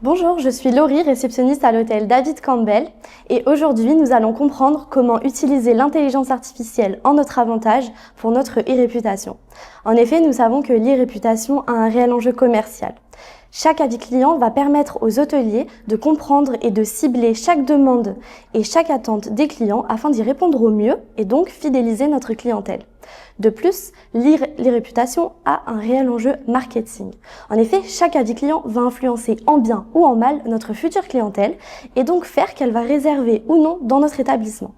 Bonjour, je suis Laurie, réceptionniste à l'hôtel David Campbell et aujourd'hui nous allons comprendre comment utiliser l'intelligence artificielle en notre avantage pour notre e-réputation. En effet, nous savons que l'e-réputation a un réel enjeu commercial. Chaque avis client va permettre aux hôteliers de comprendre et de cibler chaque demande et chaque attente des clients afin d'y répondre au mieux et donc fidéliser notre clientèle. De plus, l'e-réputation a un réel enjeu marketing. En effet, chaque avis client va influencer en bien ou en mal notre future clientèle et donc faire qu'elle va réserver ou non dans notre établissement.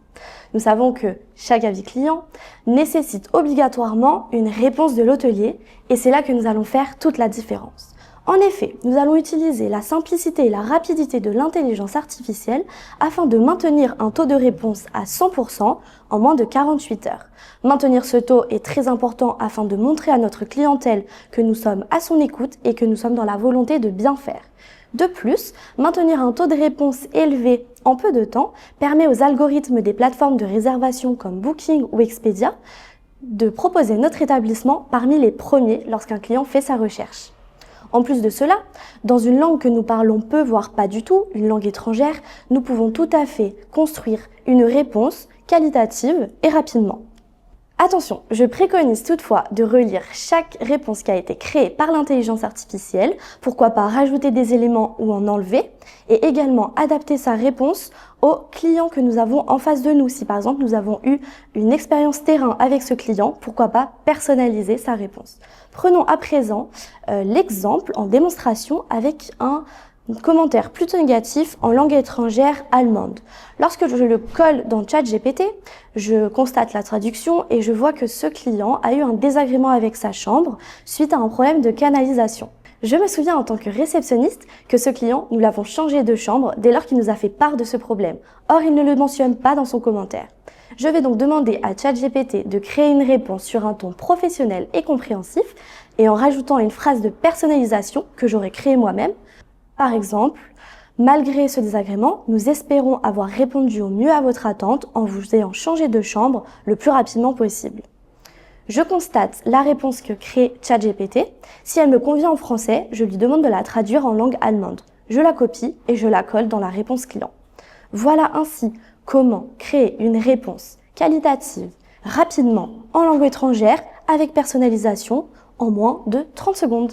Nous savons que chaque avis client nécessite obligatoirement une réponse de l'hôtelier et c'est là que nous allons faire toute la différence. En effet, nous allons utiliser la simplicité et la rapidité de l'intelligence artificielle afin de maintenir un taux de réponse à 100% en moins de 48 heures. Maintenir ce taux est très important afin de montrer à notre clientèle que nous sommes à son écoute et que nous sommes dans la volonté de bien faire. De plus, maintenir un taux de réponse élevé en peu de temps permet aux algorithmes des plateformes de réservation comme Booking ou Expedia de proposer notre établissement parmi les premiers lorsqu'un client fait sa recherche. En plus de cela, dans une langue que nous parlons peu, voire pas du tout, une langue étrangère, nous pouvons tout à fait construire une réponse qualitative et rapidement. Attention, je préconise toutefois de relire chaque réponse qui a été créée par l'intelligence artificielle, pourquoi pas rajouter des éléments ou en enlever, et également adapter sa réponse aux clients que nous avons en face de nous. Si par exemple nous avons eu une expérience terrain avec ce client, pourquoi pas personnaliser sa réponse. Prenons à présent l'exemple en démonstration avec un commentaire plutôt négatif en langue étrangère allemande. Lorsque je le colle dans ChatGPT, je constate la traduction et je vois que ce client a eu un désagrément avec sa chambre suite à un problème de canalisation. Je me souviens en tant que réceptionniste que ce client, nous l'avons changé de chambre dès lors qu'il nous a fait part de ce problème. Or, il ne le mentionne pas dans son commentaire. Je vais donc demander à ChatGPT de créer une réponse sur un ton professionnel et compréhensif et en rajoutant une phrase de personnalisation que j'aurais créée moi-même. Par exemple, malgré ce désagrément, nous espérons avoir répondu au mieux à votre attente en vous ayant changé de chambre le plus rapidement possible. Je constate la réponse que crée ChatGPT. Si elle me convient en français, je lui demande de la traduire en langue allemande. Je la copie et je la colle dans la réponse client. Voilà ainsi comment créer une réponse qualitative rapidement en langue étrangère avec personnalisation en moins de 30 secondes.